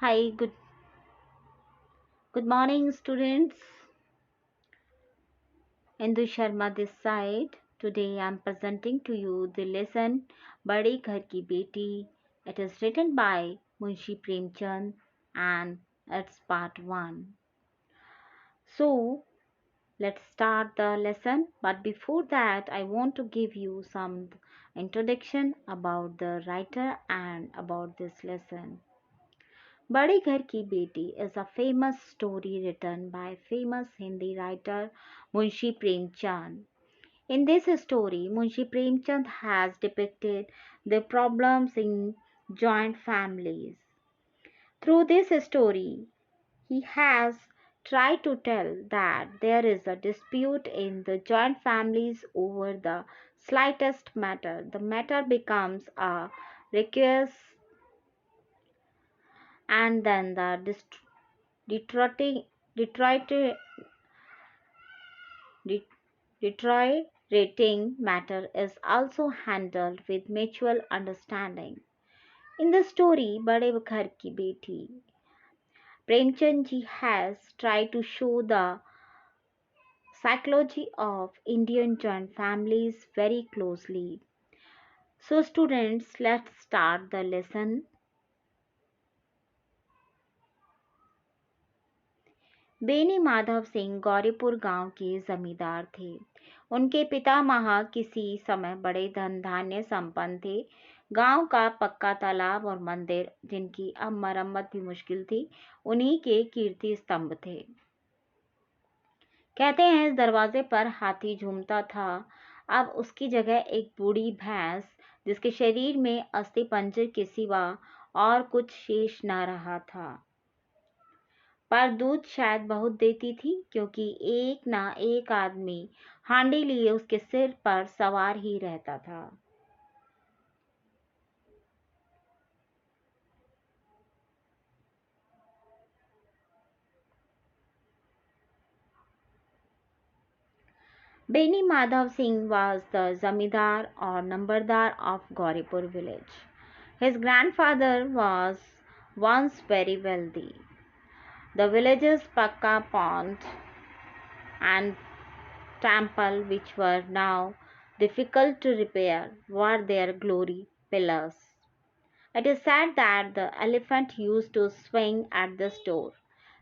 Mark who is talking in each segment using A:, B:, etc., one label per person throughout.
A: Hi, good morning, students. Indu Sharma this side. Today I am presenting to you the lesson "BADE GHAR KI BETI". It is written by Munshi Premchand and it's part 1. So let's start the lesson. But before that, I want to give you some introduction about the writer and about this lesson. बड़े घर की बेटी is a famous story written by famous Hindi writer Munshi Premchand. In this story, Munshi Premchand has depicted the problems in joint families. Through this story, he has tried to tell that there is a dispute in the joint families over the slightest matter. The matter becomes a recurrence and then the detroiting, detroit, det- deteriorating matter is also handled with mutual understanding. In the story Bade Ghar Ki Beti, Premchand Ji has tried to show the psychology of Indian joint families very closely. So students, let's start the lesson. Beni Madhav Singh Gauripur गांव के जमींदार थे। उनके पितामह किसी समय बड़े धन धान्य संपन्न थे। गांव का पक्का तालाब और मंदिर, जिनकी अब मरम्मत भी मुश्किल थी, उन्हीं के कीर्ति स्तंभ थे। कहते हैं इस दरवाजे पर हाथी झूमता था। अब उसकी जगह एक बूढ़ी भैंस, जिसके शरीर में अस्थि पंजर के सिवा और कुछ शेष न रहा था, पर दूध शायद बहुत देती थी, क्योंकि एक ना एक आदमी हांडी लिए उसके सिर पर सवार ही रहता था। Beni Madhav Singh was the zamindar or nambardar of Gauripur village. His grandfather was once very wealthy. The village's pakka pond and temple, which were now difficult to repair, were their glory pillars. It is said that the elephant used to swing at the store,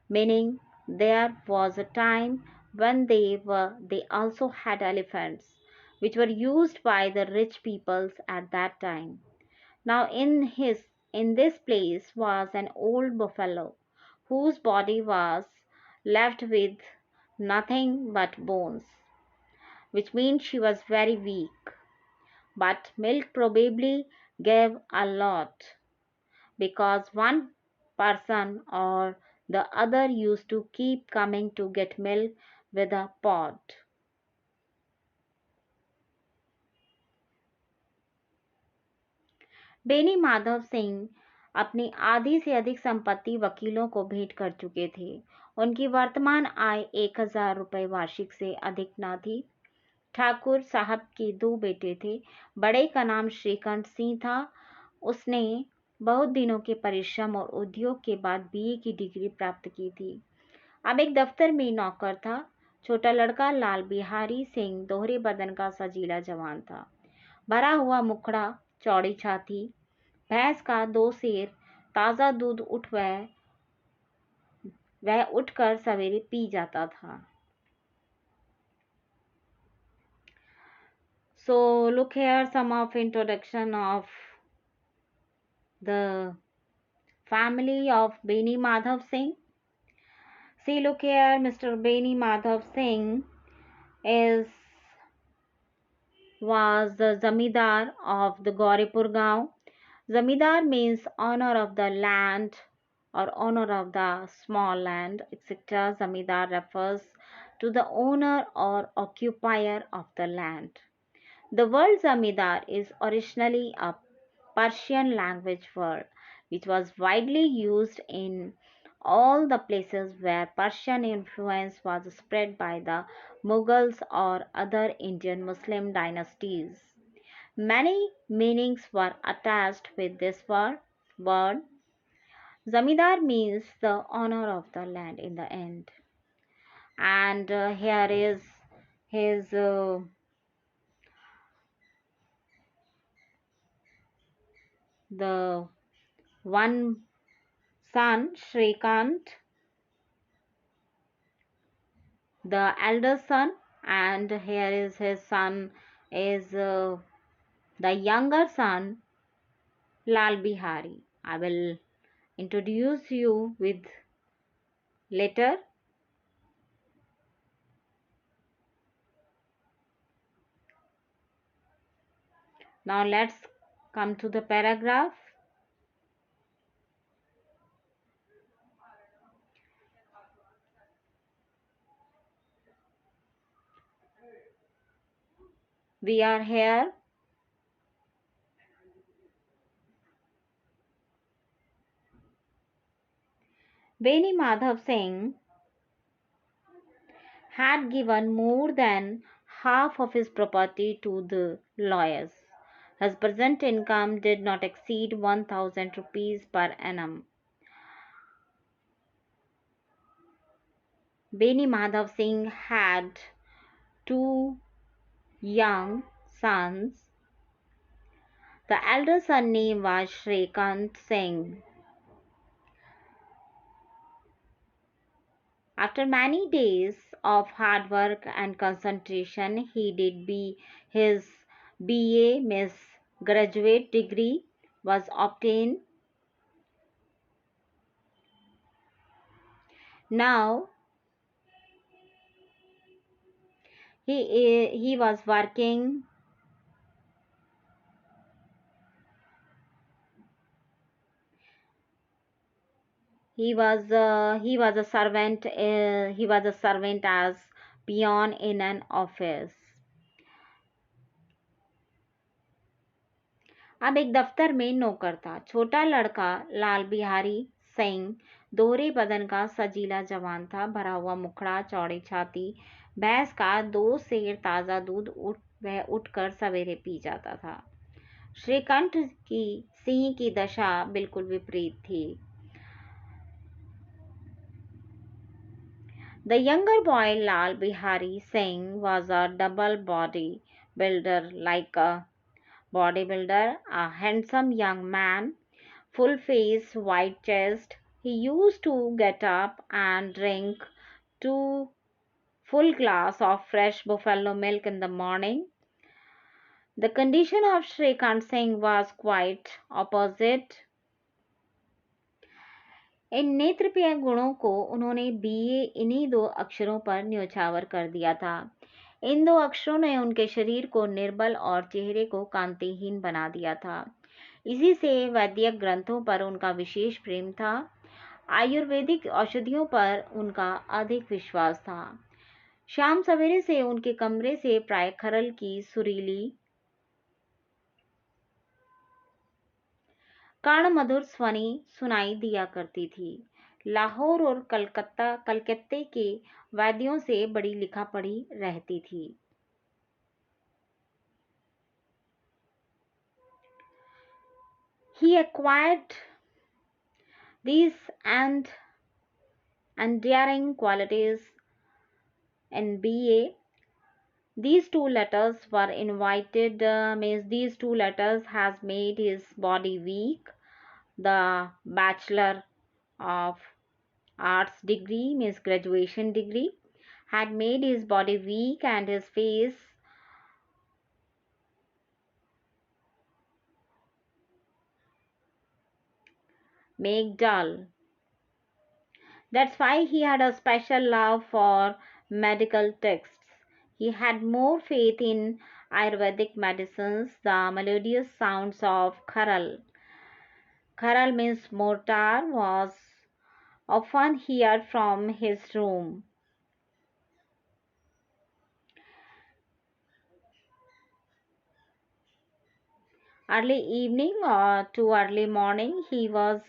A: meaning there was a time when they also had elephants, which were used by the rich peoples at that time. Now in this place was an old buffalo, whose body was left with nothing but bones, which means she was very weak. But milk probably gave a lot, because one person or the other used to keep coming to get milk with a pot. Beni Madhav Singh अपनी आधी से अधिक संपत्ति वकीलों को भेंट कर चुके थे। उनकी वर्तमान आय 1000 रुपये वार्षिक से अधिक न थी। ठाकुर साहब के 2 बेटे थे। बड़े का नाम श्रीकंठ सिंह था। उसने बहुत दिनों के परिश्रम और उद्योग के बाद बीए की डिग्री प्राप्त की थी। अब एक दफ्तर में नौकर था। छोटा लड़का लालबिहारी सिंह दोहरे बदन का सजीला जवान था। भरा हुआ मुखड़ा, चौड़ी छाती, भैंस का 2 सेर, ताज़ा दूध वह उठकर सवेरे पी जाता था। So look here some of introduction of the family of Beni Madhav Singh. See, look here, Mr. Beni Madhav Singh was the zamindar of the Gauripur Gaon. Zamindar means owner of the land or owner of the small land, etc. Zamindar refers to the owner or occupier of the land. The word zamindar is originally a Persian language word, which was widely used in all the places where Persian influence was spread by the Mughals or other Indian Muslim dynasties. Many meanings were attached with this word. Zamidar means the owner of the land in the end. And here is his the one son Shrikant, the elder son, and here is his son is the younger son Lalbihari. I will introduce you with later. Now let's come to the paragraph. We are here. Beni Madhav Singh had given more than half of his property to the lawyers. His present income did not exceed 1,000 rupees per annum. Beni Madhav Singh had two young sons. The elder son name was Shrikant Singh. After many days of hard work and concentration, he did his BA Miss graduate degree was obtained. Now he was working. He was a servant. He was a servant as peon in an office. अब एक दफ्तर में नौकर था. छोटा लड़का लाल बिहारी सिंह दोहरे बदन का सजीला जवान था. भरा हुआ मुखड़ा, चौड़ी छाती, भैंस का 2 सेर ताज़ा दूध वह उठकर सवेरे पी जाता था. श्रीकंठ की सिंह की दशा बिल्कुल विपरीत थी. The younger boy Lal Bihari Singh was a double body builder, like a bodybuilder, a handsome young man, full face, white chest. He used to get up and drink 2 full glass of fresh buffalo milk in the morning. The condition of Shrikant Singh was quite opposite. इन नेत्रप्रिय गुणों को उन्होंने BA इन्हीं 2 अक्षरों पर न्योछावर कर दिया था. इन 2 अक्षरों ने उनके शरीर को निर्बल और चेहरे को कांतिहीन बना दिया था. इसी से वैदिक ग्रंथों पर उनका विशेष प्रेम था. आयुर्वेदिक औषधियों पर उनका अधिक विश्वास था. शाम सवेरे से उनके कमरे से प्राय खरल की सुरीली कर्ण मधुर ध्वनि सुनाई दिया करती थी. लाहौर और कलकत्ते के वैद्यों से बड़ी लिखा पढ़ी रहती थी. He acquired these endearing qualities in BA. These 2 letters has made his body weak. The Bachelor of Arts degree, means graduation degree, had made his body weak and his face make dull. That's why he had a special love for medical texts. He had more faith in Ayurvedic medicines, the melodious sounds of kharal. Kharal means mortar, was often heard from his room. Early evening or to early morning, he was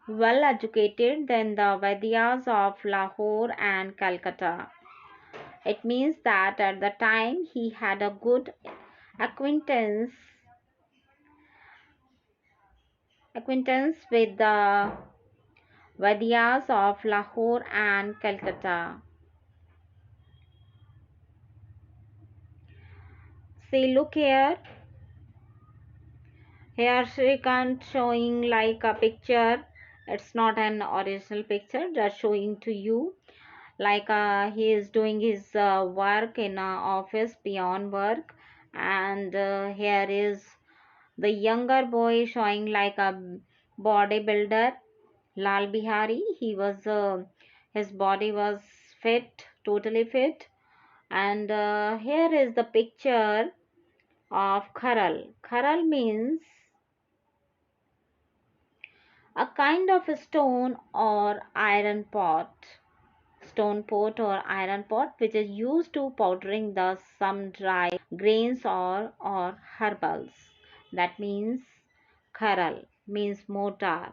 A: well educated than the Vaidyas of Lahore and Calcutta. It means that at the time he had a good acquaintance acquaintance with the Vaidyas of Lahore and Calcutta. See, look here. Here Shrikant showing like a picture. It's not an original picture, just showing to you like he is doing his work in office beyond work, and here is the younger boy showing like a bodybuilder, Lalbihari. He was his body was fit, totally fit, and here is the picture of kharal. Kharal means a kind of a stone or iron pot, stone pot or iron pot, which is used to powdering the some dry grains or herbals. That means kharal means mortar.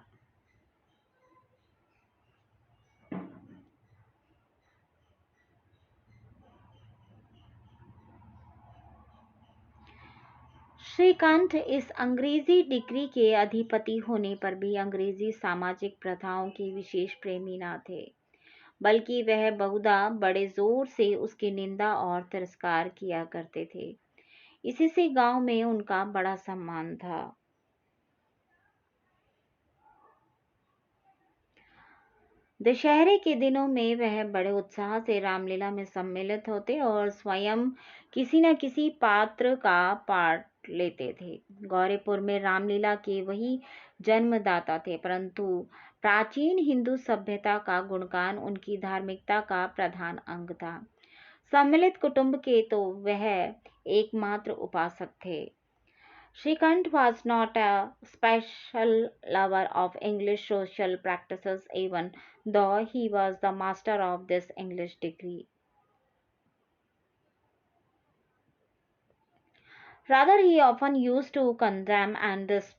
A: Shrikant इस अंग्रेजी degree के अधिपति होने पर भी अंग्रेजी सामाजिक प्रथाओं के विशेष प्रेमी न थे, बल्कि वह बहुधा बड़े जोर से उसकी निंदा और तिरस्कार किया करते थे। इसी से गांव में उनका बड़ा सम्मान था। दशहरे के दिनों में वह बड़े उत्साह से रामलीला में सम्मिलित होते और स्वयं किसी न किसी पात्र का पाठ लेते थे। गौरीपुर में रामलीला के वही जन्मदाता थे, परंतु प्राचीन हिंदू सभ्यता का गुणगान उनकी धार्मिकता का प्रधान अंग था। सम्मिलित कुटुंब के तो वह एकमात्र उपासक थे। Shrikant was not a special lover of English social practices, even though he was the master of this English degree. Rather, he often used to condemn and his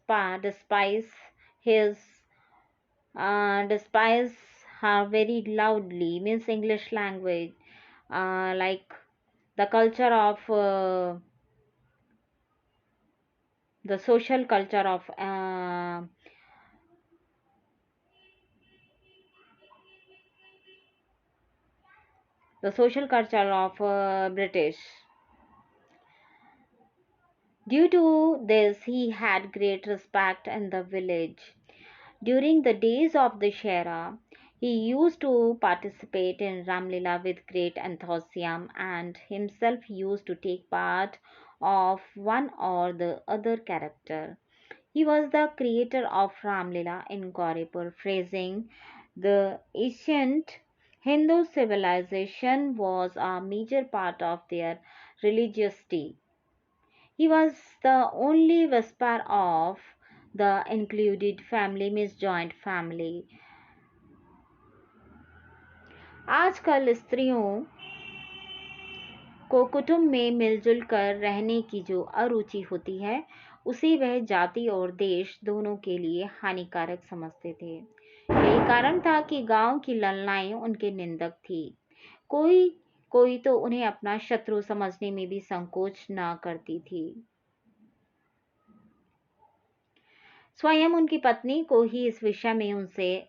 A: despise her very loudly, means English language, like the culture of the social culture of British. Due to this, he had great respect in the village. During the days of the Shera, he used to participate in Ramlila with great enthusiasm and himself used to take part of one or the other character. He was the creator of Ramlila in Gauripur, phrasing the ancient Hindu civilization was a major part of their religiosity. He was the only whisper of the included family, means joint family. आजकल स्त्रियों को कुटुंब में मिलजुल कर रहने की जो अरुचि होती है, उसे वह जाति और देश दोनों के लिए हानिकारक समझते थे। यही कारण था कि गांव की ललनाएं उनके निंदक थी। कोई कोई तो उन्हें अपना शत्रु समझने में भी संकोच न करती थी। स्वयं उनकी पत्नी को ही इस विषय में उनसे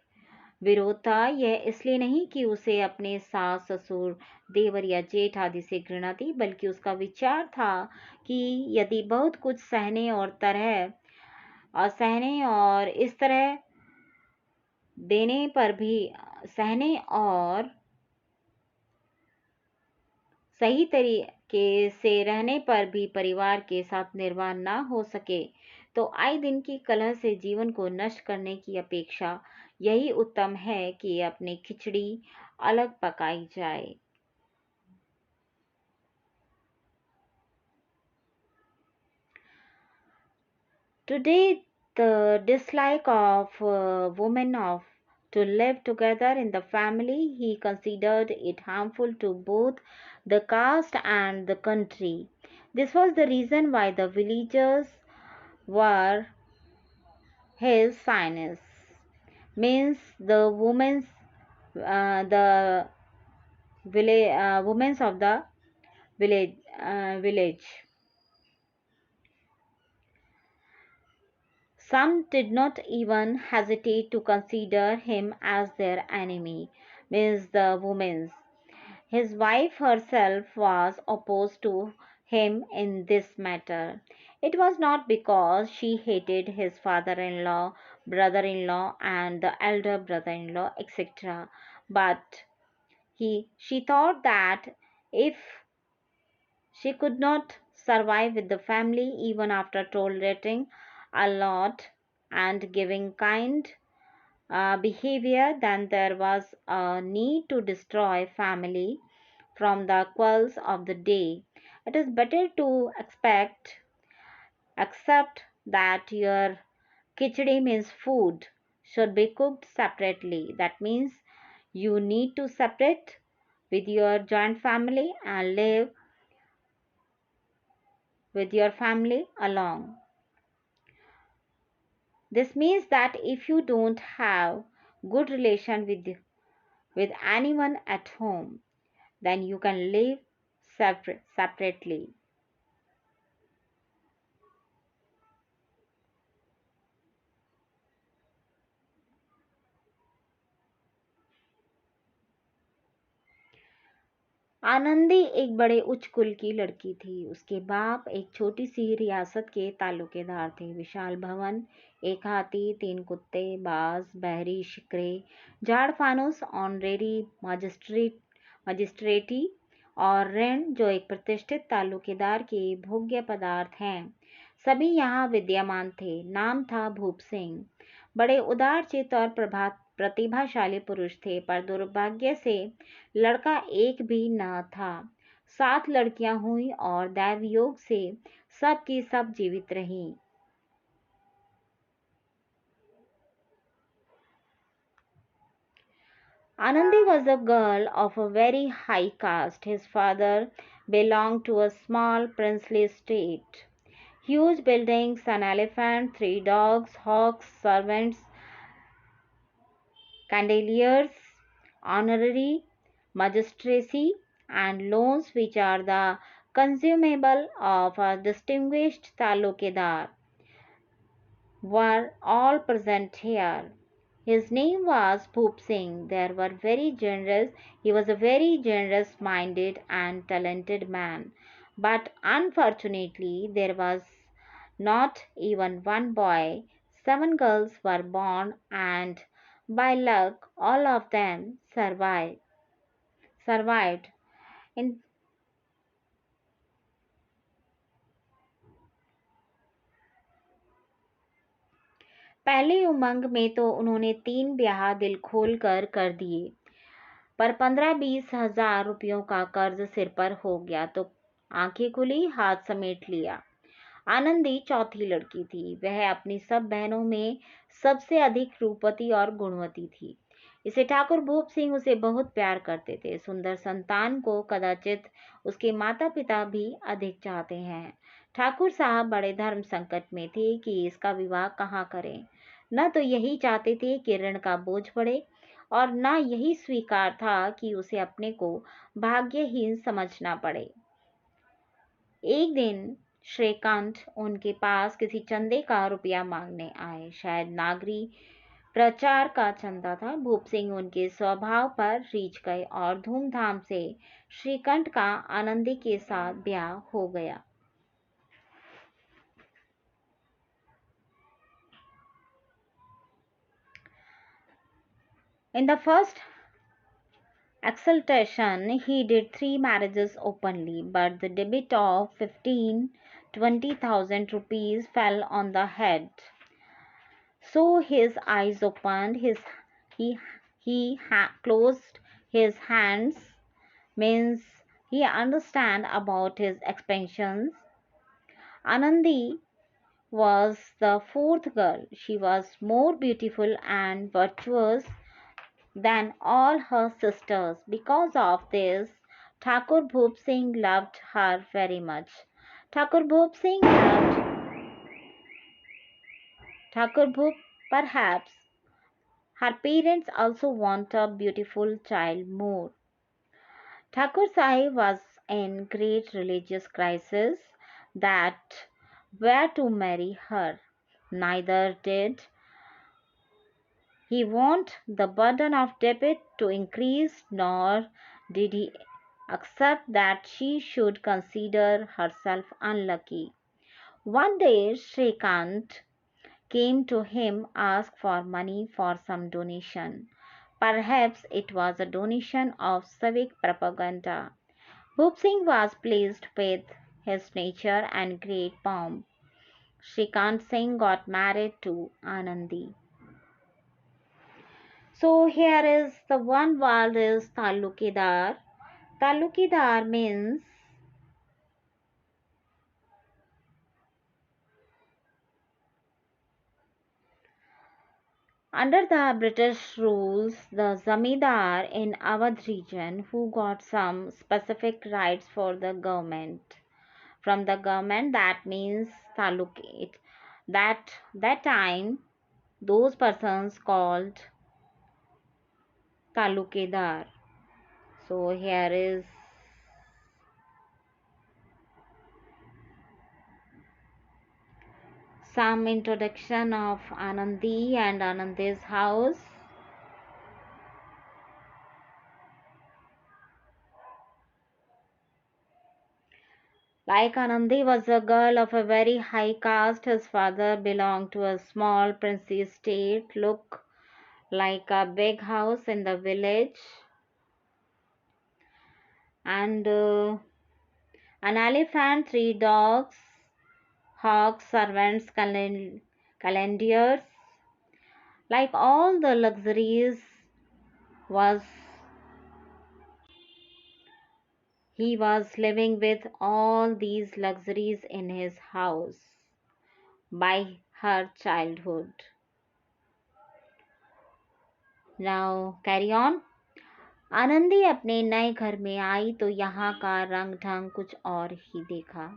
A: विरोध था। यह इसलिए नहीं कि उसे अपने सास ससुर देवर या जेठ आदि से घृणा थी, बल्कि उसका विचार था कि यदि बहुत कुछ सहने और इस तरह देने पर भी सहने और सही तरीके से रहने पर भी परिवार के साथ निर्वाह न हो सके, तो आए दिन की कलह से जीवन को नष्ट करने की अपेक्षा यही उत्तम है कि अपनी खिचड़ी अलग पकाई जाए। Today, the dislike of women of to live together in the family, he considered it harmful to both the caste and the country. This was the reason why the villagers were his sinus, means the women of the village. Some did not even hesitate to consider him as their enemy, means the women's. His wife herself was opposed to him in this matter. It was not because she hated his father-in-law, brother-in-law, and the elder brother-in-law, etc., but she thought that if she could not survive with the family even after tolerating a lot and giving kind behavior, then there was a need to destroy family from the quells of the day. It is better to accept that your khichdi means food should be cooked separately. That means you need to separate with your joint family and live with your family along. This means that if you don't have good relation with anyone at home, then you can live separately. Anandi एक बड़े उच्च कुल की लड़की थी। उसके बाप एक छोटी सी रियासत के तालुकेदार थे। विशाल भवन, एक हाथी, 3 कुत्ते, बाज, बहरी शिकरे, झाड़ फानुस, ऑनरेरी मजिस्ट्रेटी और ऋण जो एक प्रतिष्ठित तालुकेदार के भोग्य पदार्थ हैं, सभी यहाँ विद्यमान थे। नाम था भूप सिंह। बड़े उदारचित्त और प्रतिभाशाली पुरुष थे, पर दुर्भाग्य से लड़का एक भी न था। 7 लड़कियां हुई और दैवयोग से सब की सब जीवित रहीं। Anandi was a girl of a very high caste. His father belonged to a small princely estate. Huge buildings, an elephant, 3 dogs, hawks, servants, candeliers, honorary magistracy, and loans, which are the consumable of a distinguished talukidar, were all present here. His name was Bhoop Singh. He was a very generous minded and talented man. But unfortunately, there was not even one boy. 7 girls were born, and by luck, all of them survived. In पहले उमंग में तो उन्होंने 3 ब्याह दिल खोल कर दिए, पर 15-20 हजार रुपयों का कर्ज सिर पर हो गया तो आंखें खुली, हाथ समेट लिया। आनंदी चौथी लड़की थी। वह अपनी सब बहनों में सबसे अधिक रूपवती और गुणवती थी। इसे ठाकुर भूप सिंह उसे बहुत प्यार करते थे। सुंदर संतान को कदाचित उसके माता पिता भी अधिक चाहते हैं। ठाकुर साहब बड़े धर्म संकट में थे कि इसका विवाह कहाँ करें। न तो यही चाहते थे कि ऋण का बोझ पड़े, और न यही स्वीकार था कि उसे अपने को भाग्यहीन समझना पड़े। एक दिन श्रीकांत उनके पास किसी चंदे का रुपया मांगने आए। शायद नागरी प्रचार का चंदा था। भूप सिंह उनके स्वभाव पर रीझ गए और धूमधाम से श्रीकंठ का आनंदी के साथ ब्याह हो गया। In the first exaltation, he did 3 marriages openly, but the debit of 15-20,000 rupees fell on the head. So his eyes opened, he closed his hands, means he understand about his expansions. Anandi was the 4th girl. She was more beautiful and virtuous than all her sisters. Because of this, Thakur Bhoop Singh loved her very much. Thakur Bhoop Singh loved Thakur Bhoop. Perhaps her parents also want a beautiful child more. Thakur Sahib was in great religious crisis that where to marry her. Neither did he want the burden of debt to increase, nor did he accept that she should consider herself unlucky. One day Shrikant came to him asked for money for some donation. Perhaps it was a donation of civic propaganda. Bhub Singh was pleased with his nature and great pomp. Shrikant Singh got married to Anandi. So here is the one word is Talukidar. Talukidar means under the British rules, the Zamidar in Awadh region who got some specific rights for the government. From the government, that means Talukit. That time, those persons called Talukidar. So here is some introduction of Anandi and Anandi's house. Like Anandi was a girl of a very high caste, his father belonged to a small princely estate, looked like a big house in the village, and an elephant, 3 dogs, hawks, servants, calendars, like all the luxuries was he was living with all these luxuries in his house by her childhood. Now carry on. Anandi अपने नए घर में आई तो यहाँ का रंग ढंग कुछ और ही देखा।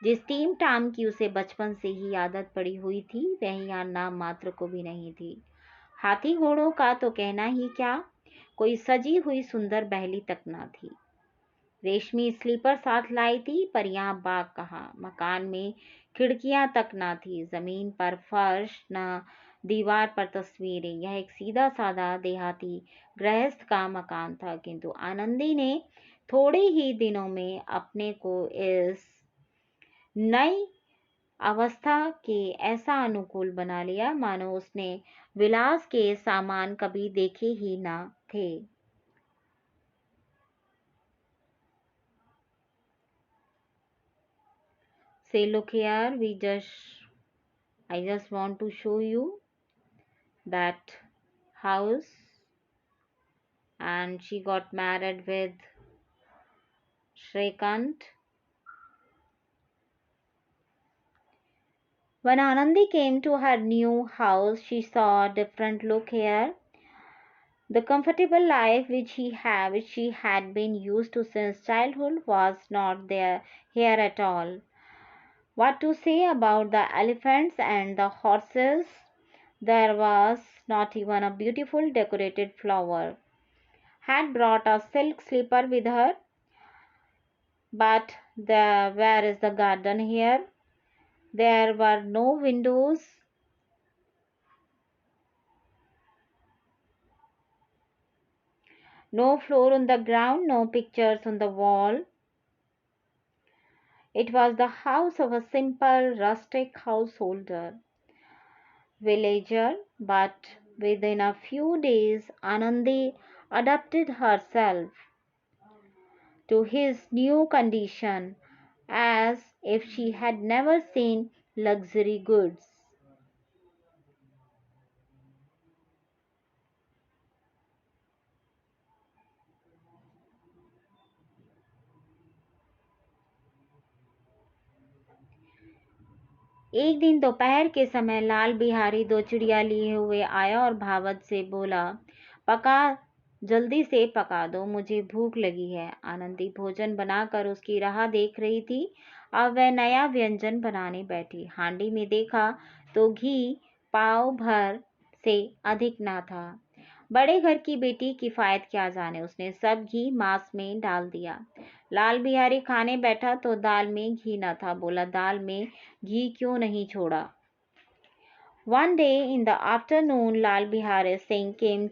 A: जिस टीम टाम की उसे बचपन से ही आदत पड़ी हुई थी वह यहाँ नाम मात्र को भी नहीं थी। हाथी घोड़ों का तो कहना ही क्या, कोई सजी हुई सुंदर बहली तक ना थी। रेशमी स्लीपर साथ लाई थी पर यहाँ बाग कहाँ, मकान में खिड़कियां तक ना थी, जमीन पर फर्श न दीवार पर तस्वीरें। यह एक सीधा साधा देहाती गृहस्थ का मकान था, किंतु आनंदी ने थोड़े ही दिनों में अपने को इस नई अवस्था के ऐसा अनुकूल बना लिया मानो उसने विलास के सामान कभी देखे ही ना थे। Say, look here, I just want to show you that house, and she got married with Shrikant. When Anandi came to her new house, she saw a different look here. The comfortable life which she had been used to since childhood was not there here at all. What to say about the elephants and the horses? There was not even a beautiful decorated flower. Had brought a silk slipper with her, but where is the garden here? There were no windows, no floor on the ground, no pictures on the wall. It was the house of a simple rustic householder, villager, but within a few days Anandi adapted herself to his new condition as if she had never seen luxury goods. एक दिन दोपहर के समय लाल बिहारी 2 चिड़िया लिए हुए आया और भावत से बोला, पका, जल्दी से पका दो, मुझे भूख लगी है। आनंदी भोजन बनाकर उसकी राह देख रही थी। अब वह नया व्यंजन बनाने बैठी। हांडी में देखा तो घी पाव भर से अधिक ना था। बड़े घर की बेटी किफायत क्या जाने, उसने सब घी मांस में डाल दिया। लाल बिहारी खाने बैठा तो दाल में घी न था। बोला, दाल में घी क्यों नहीं छोड़ा? One day in the afternoon, Lalbihari Singh came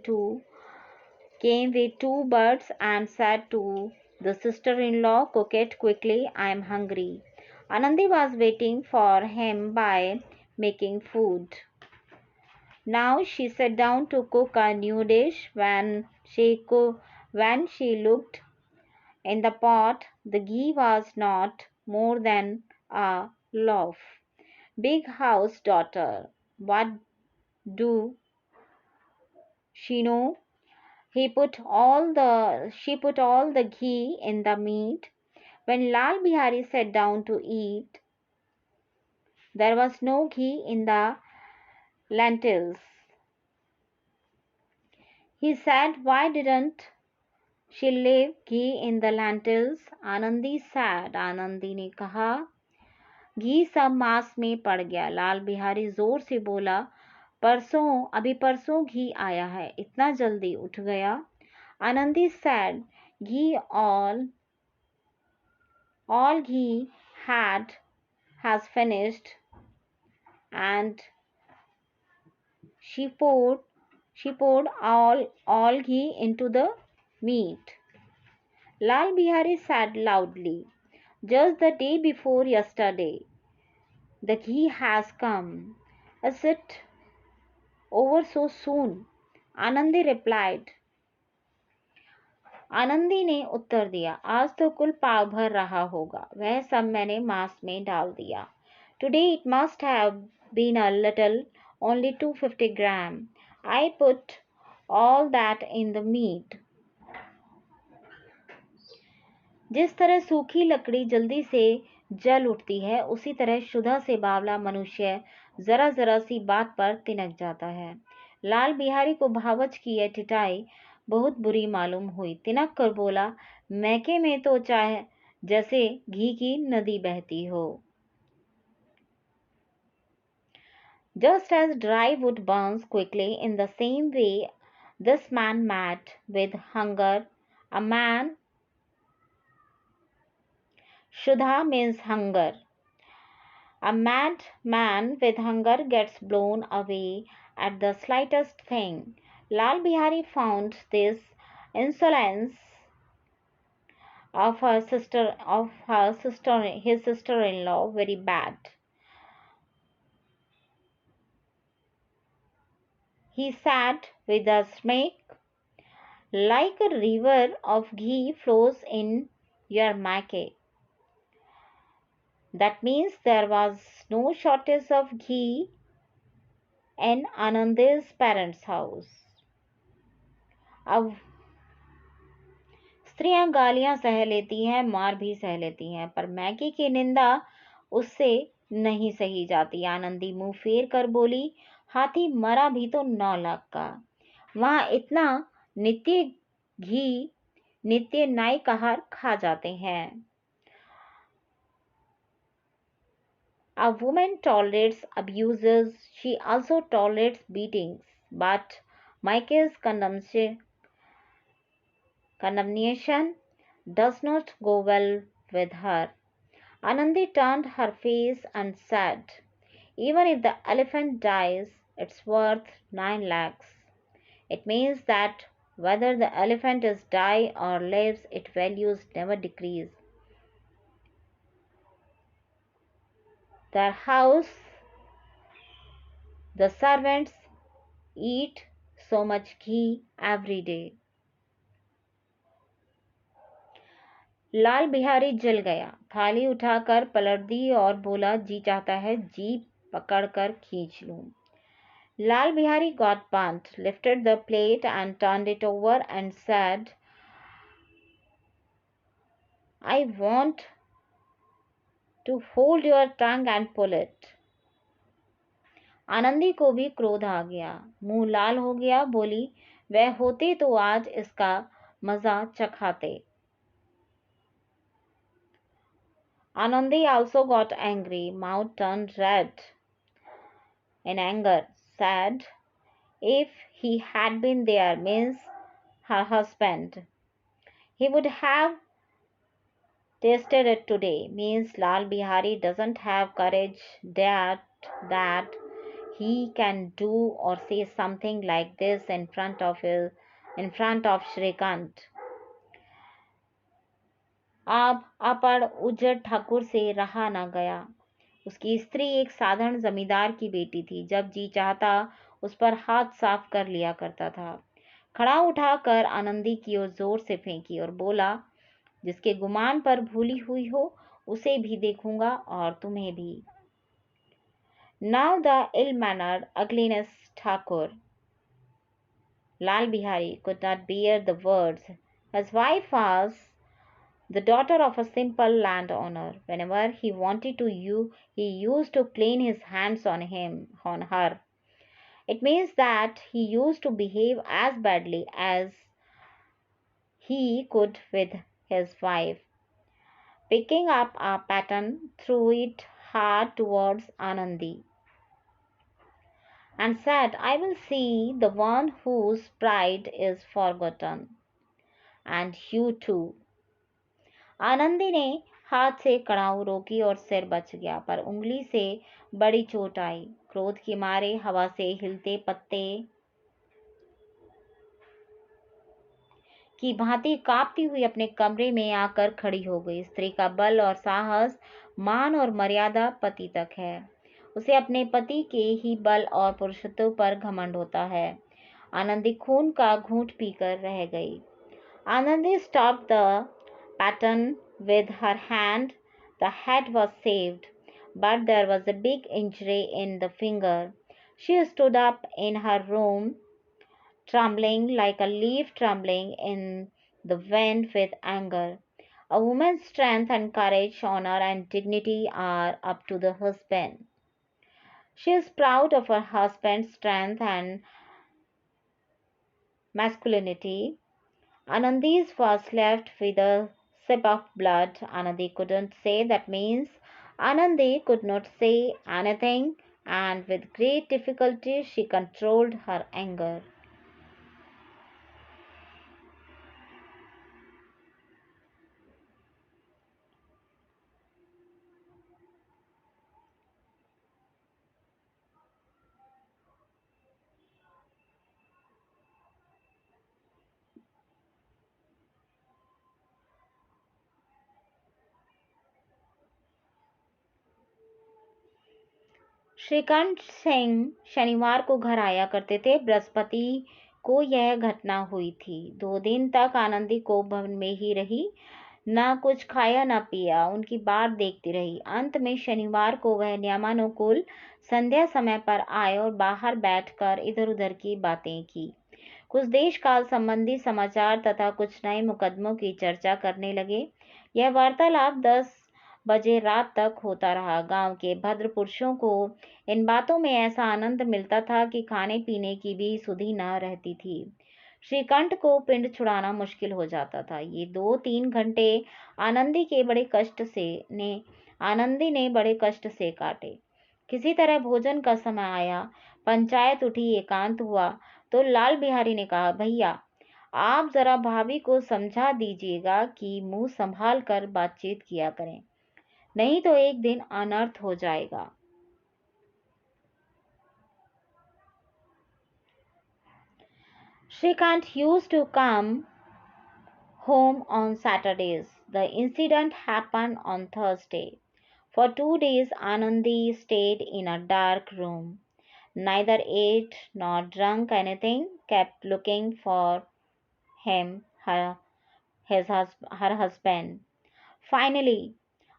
A: with two birds and said to the sister-in-law, "Cook it quickly, I am hungry." Anandi was waiting for him by making food. Now she sat down to cook a new dish. When she looked in the pot, the ghee was not more than a loaf. Big house daughter, what do she know? She put all the ghee in the meat. When Lal Bihari sat down to eat, there was no ghee in the lentils. He said, "Why didn't she leave ghee in the lentils?" Anandi said. Anandi ने कहा, घी सब मांस में पड़ गया। लाल बिहारी जोर से बोला, अभी परसों घी आया है, इतना जल्दी उठ गया? Anandi said, "Ghee all ghee has finished," and she poured all ghee into the meat. Lal Bihari said loudly, "Just the day before yesterday, the ghee has come. Is it over so soon?" Anandi ने उत्तर दिया, "आज तो कुल पाव भर रहा होगा, वह सब मैंने मांस में डाल दिया." "Today it must have been a little, only 250 gram. I put all that in the meat." जिस तरह सूखी लकड़ी जल्दी से जल उठती है, उसी तरह शुदा से बावला मनुष्य जरा जरा सी बात पर तिनक जाता है। लाल बिहारी को भावच की यह टिटाई बहुत बुरी मालूम हुई। तिनक कर बोला, मैके में तो चाहे जैसे घी की नदी बहती हो। Just as dry wood burns quickly, in the same way this man mad with hunger. A man, Shudha means hunger. A mad man with hunger gets blown away at the slightest thing. Lal Bihari found this insolence of his sister-in-law very bad. He sat with a smirk, "Like a river of ghee flows in your makke." That means there was no shortage of ghee in Anandi's parents' house. अब स्त्रियां गालियां सह लेती हैं, मार भी सह लेती हैं, पर मैके की निंदा उससे नहीं सही जाती। आनंदी मुंह फेर कर बोली, हाथी मरा भी तो 9 लाख का। वहां इतना नित्य घी नित्य नाई कहार खा जाते हैं। A woman tolerates abuses, she also tolerates beatings, but Mike's condemnation does not go well with her. Anandi turned her face and said, "Even if the elephant dies, it's worth 9 lakhs. It means that whether the elephant is die or lives, its values never decrease. Their house, the servants eat so much ghee every day." Lal Bihari जल गया, थाली उठाकर पलट दी और बोला, जी चाहता है जीभ पकड़कर खींच लूं। Lal Bihari got burnt, lifted the plate and turned it over and said, "I want to hold your tongue and pull it." Anandi को भी क्रोध आ गया, मुंह लाल हो गया, बोली, वह होते तो आज इसका मजा चखाते। Anandi also got angry, mouth turned red in anger, said, if he had been there, means her husband, he would have tasted it today, means Lal Bihari doesn't have courage that he can do or say something like this in front of Shrikant. अब अपड़ उज्जड़ ठाकुर से रहा न गया। उसकी स्त्री एक साधारण जमींदार की बेटी थी। जब जी चाहता उस पर हाथ साफ कर लिया करता था। खड़ा उठाकर आनंदी की ओर जोर से फेंकी और बोला, जिसके गुमान पर भूली हुई हो उसे भी देखूंगा और तुम्हें भी। Now the ill-mannered ugliness Thakur Lalbihari could not bear the words. His wife was the daughter of a simple landowner. Whenever he wanted to, he used to clean his hands on her. It means that he used to behave as badly as he could with his wife. Picking up a pattern, threw it hard towards Anandi and said, I will see the one whose pride is forgotten, and you too. Anandi ने हाथ से कड़ाऊ रोकी और सिर बच गया, पर उंगली से बड़ी चोट आई। क्रोध के मारे हवा से हिलते पत्ते की भांति कांपती हुई अपने कमरे में आकर खड़ी हो गई। स्त्री का बल और साहस, मान और मर्यादा पति तक है। उसे अपने पति के ही बल और पुरुषत्व पर घमंड होता है। आनंदी खून का घूंट पीकर रह गई। Anandi stopped the pattern with her hand. The head was saved, but there was a big injury in the finger. She stood up in her room, trembling like a leaf trembling in the wind with anger. A woman's strength and courage, honor and dignity are up to the husband. She is proud of her husband's strength and masculinity. Anandi's was left with a sip of blood. Anandi couldn't say that means. Anandi could not say anything, and with great difficulty she controlled her anger. Shrikant Singh शनिवार को घर आया करते थे। बृहस्पति को यह घटना हुई थी। 2 दिन तक आनंदी को भवन में ही रही, न कुछ खाया न पिया, उनकी बाट देखती रही। अंत में शनिवार को वह नियमानुकूल संध्या समय पर आए और बाहर बैठकर इधर उधर की बातें की। कुछ देश काल संबंधी समाचार तथा कुछ नए मुकदमों की चर्चा करने लगे। यह वार्तालाप 10 बजे रात तक होता रहा। गांव के भद्र पुरुषों को इन बातों में ऐसा आनंद मिलता था कि खाने पीने की भी सुधि न रहती थी। श्रीकंठ को पिंड छुड़ाना मुश्किल हो जाता था। ये 2-3 घंटे आनंदी ने बड़े कष्ट से काटे। किसी तरह भोजन का समय आया, पंचायत उठी, एकांत हुआ तो लाल बिहारी ने कहा, भैया आप जरा भाभी को समझा दीजिएगा कि मुंह संभाल कर बातचीत किया करें, नहीं तो एक दिन अनर्थ हो जाएगा। Shrikant used to come home on Saturdays. The incident happened on Thursday. For 2 days, Anandi stayed in a dark room. Neither ate nor drank anything, kept looking for him, her husband. Finally,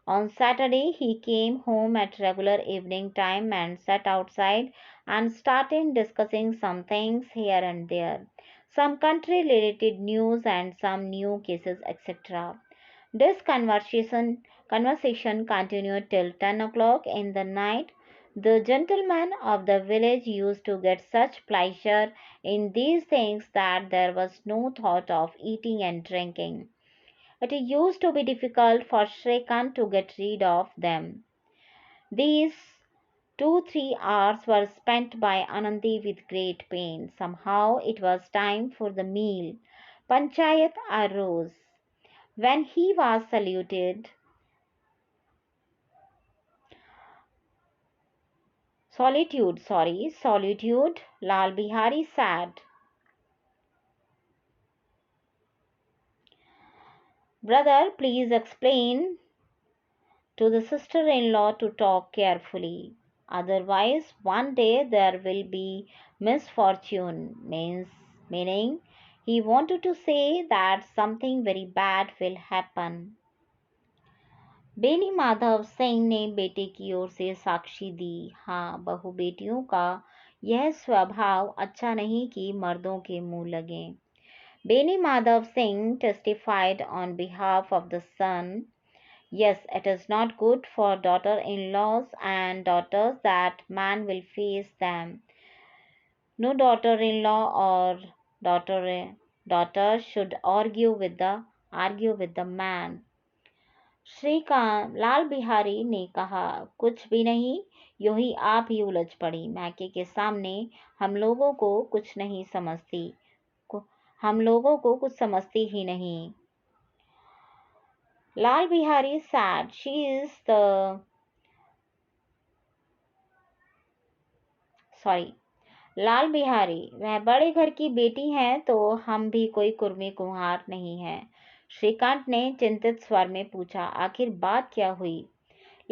A: on Saturday, he came home at regular evening time and sat outside and started discussing some things here and there, some country-related news and some new cases, etc. This conversation continued till 10 o'clock in the night. The gentlemen of the village used to get such pleasure in these things that there was no thought of eating and drinking. It used to be difficult for Shrikant to get rid of them. These 2-3 hours were spent by Anandi with great pain. Somehow it was time for the meal. Panchayat arose. When he was saluted, solitude. Lalbihari said. Brother, please explain to the sister-in-law to talk carefully. Otherwise, one day there will be misfortune, meaning he wanted to say that something very bad will happen. Beni Madhav Singh ने बेटे की ओर से साक्षी दी। हाँ, बहू बेटियों का यह स्वभाव अच्छा नहीं कि मर्दों के मुंह लगे। Beni Madhav Singh testified on behalf of the son. Yes, it is not good for daughter-in-laws and daughters that man will face them. No daughter-in-law or daughter should argue with the man. Shrikant Lal Bihari ने कहा, कुछ भी नहीं, यूं ही आप ही उलझ पड़ी। मैके के सामने हम लोगों को कुछ समझती ही नहीं। Lal Bihari said she is the Lal Bihari, वह बड़े घर की बेटी हैं तो हम भी कोई कुर्मी कुम्हार नहीं हैं। श्रीकांत ने चिंतित स्वर में पूछा, आखिर बात क्या हुई?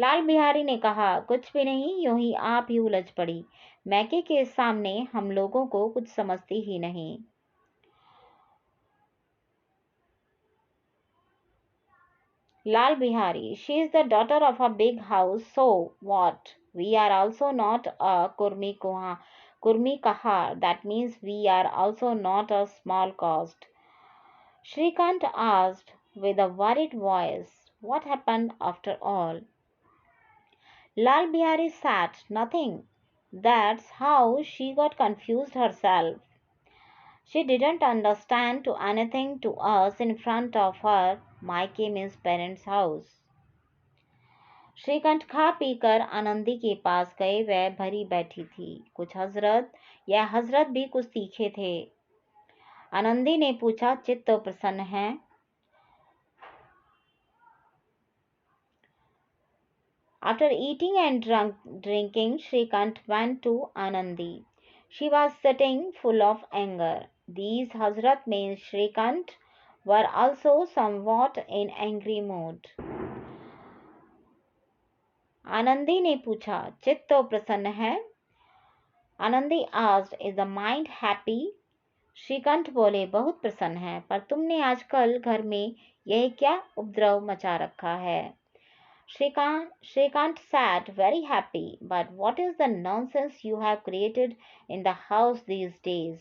A: लाल बिहारी ने कहा, कुछ भी नहीं, यूं ही आप ही उलझ पड़ी। मैके के सामने हम लोगों को कुछ समझती ही नहीं। Lal Bihari, she is the daughter of a big house, so what? We are also not a kurmi kahar. That means we are also not a small caste. Shrikant asked with a worried voice, what happened after all? Lal Bihari said, nothing. That's how she got confused herself. She didn't understand to anything to us in front of her. मायके means parents house. Shrikanth खा पीकर आनंदी के पास गए। वह भरी बैठी थी। कुछ हजरत या हजरत भी कुछ तीखे थे। आनंदी ने पूछा, चित्त तो प्रसन्न है? After eating and drinking, Shrikant went to Anandi. She was sitting full of anger. These Hazrat means Shrikant were also somewhat in angry mood. Anandi ने पूछा, चित्त तो प्रसन्न है? Anandi asked, is the mind happy? Shrikanth बोले, बहुत प्रसन्न है, पर तुमने आजकल घर में यह क्या उपद्रव मचा रखा है? Shrikant said, very happy, but what is the nonsense you have created in the house these days?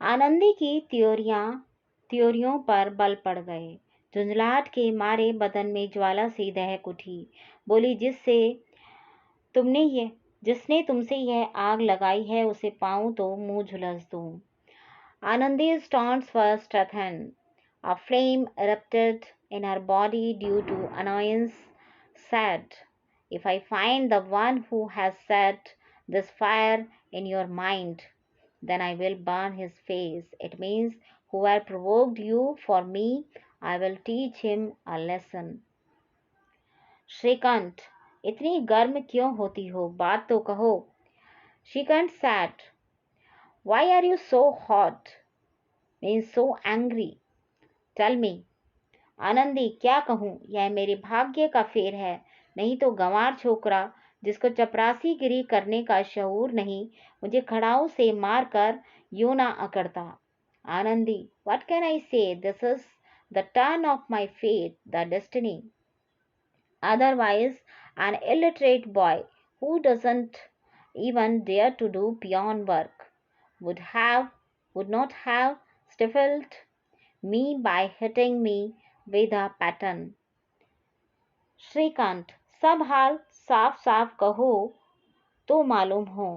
A: Anandi की त्योरियों पर बल पड़ गए। झुंझलाहट के मारे बदन में ज्वाला सी दहक उठी। बोली, जिससे तुमने जिसने तुमसे यह आग लगाई है उसे पाऊं तो मुंह झुलस दूं। Anandi's taunts were strengthened. A flame erupted in her body due to annoyance. Said, "If I find the one who has set this fire in your mind, then I will burn his face. It means whoever provoked you for me, I will teach him a lesson." Shrikant, इतनी गर्म क्यों होती हो? बात तो कहो। Shrikant sat. Why are you so hot? Means so angry. Tell me. Anandi, क्या कहूँ, यह मेरे भाग्य का फेर है, नहीं तो गंवार छोकरा जिसको चपरासीगिरी करने का शऊर नहीं, मुझे खड़ाऊ से मारकर यूं ना अकड़ता। Anandi, what can I say? This is the turn of my fate, the destiny. Otherwise, an illiterate boy who doesn't even dare to do peon work would not have stifled me by hitting me with a pattern. Shrikant, सब हाल साफ साफ कहो तो मालूम हो,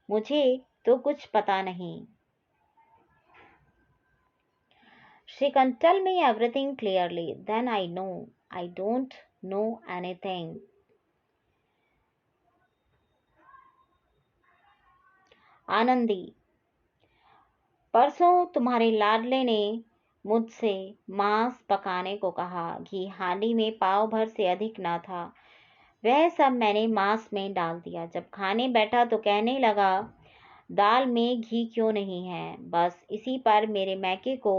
A: मुझे तो कुछ पता नहीं। Shrikant, tell me everything clearly, then I know I don't know anything. Anandi, परसों तुम्हारे लाडले ने मुझसे मांस पकाने को कहा। घी हांडी में पाव भर से अधिक ना था। वह सब मैंने मांस में डाल दिया। जब खाने बैठा तो कहने लगा, दाल में घी क्यों नहीं है? बस इसी पर मेरे मैके को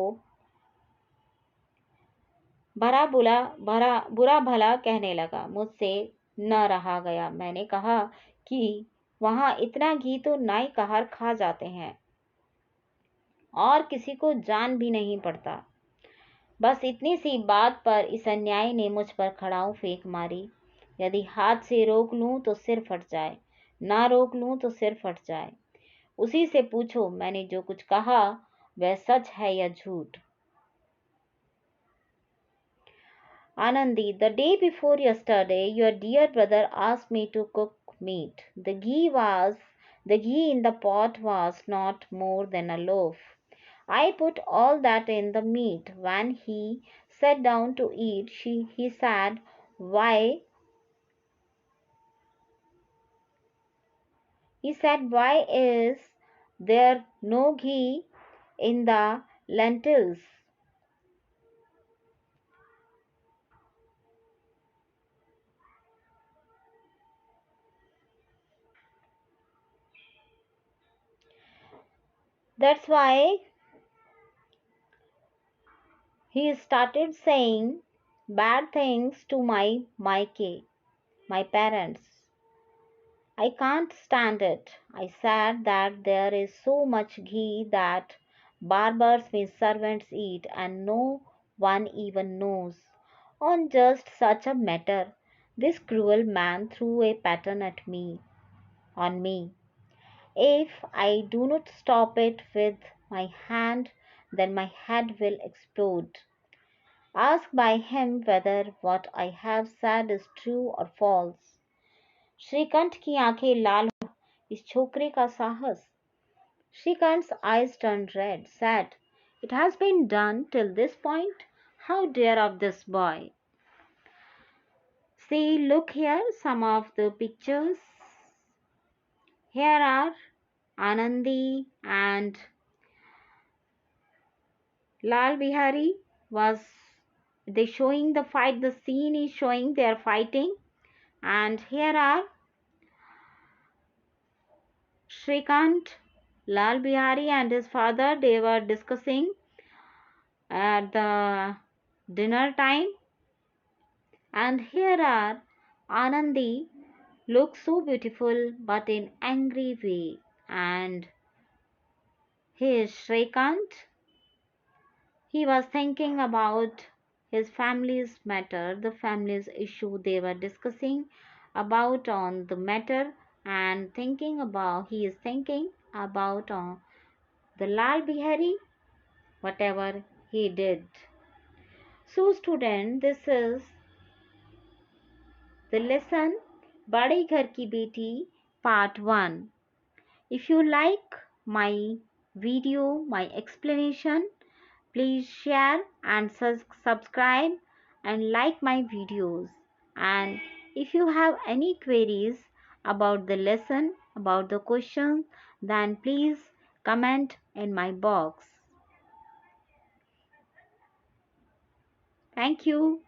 A: बुरा भला कहने लगा। मुझसे न रहा गया। मैंने कहा कि वहाँ इतना घी तो नाई कहर खा जाते हैं और किसी को जान भी नहीं पड़ता। बस इतनी सी बात पर इस अन्यायी ने मुझ पर खड़ाऊ फेंक मारी। यदि हाथ से रोक लूं तो सिर फट जाए, ना रोक लूं तो सिर फट जाए। उसी से पूछो मैंने जो कुछ कहा वह सच है या झूठ। Anandi, the day before yesterday, your dear brother asked me to cook meat. The ghee in the pot was not more than a loaf. I put all that in the meat. When he sat down to eat, he said, "Why?" He said, "Why is there no ghee in the lentils?" That's why he started saying bad things to my parents. I can't stand it. I said that there is so much ghee that barbers with servants eat and no one even knows. On just such a matter, this cruel man threw a pattern on me. If I do not stop it with my hand, then my head will explode. Ask by him whether what I have said is true or false. Shrikanth की आंखें लाल हो इस छोकरे का साहस। Shrikant's eyes turned red, said, "It has been done till this point. How dare of this boy?" See, look here, some of the pictures. Here are Anandi and Lalbihari was they showing the fight. The scene is showing they are fighting, and here are Shrikant, Lalbihari and his father. They were discussing at the dinner time, and here are Anandi looks so beautiful but in angry way, and his Shrikant, he was thinking about his family's matter, the family's issue they were discussing about on the matter, and he is thinking about the Lal Bihari, whatever he did. So student, this is the lesson बड़े घर की बेटी part 1. If you like my video, my explanation, please share and subscribe and like my videos. And if you have any queries about the lesson, about the questions, then please comment in my box. Thank you.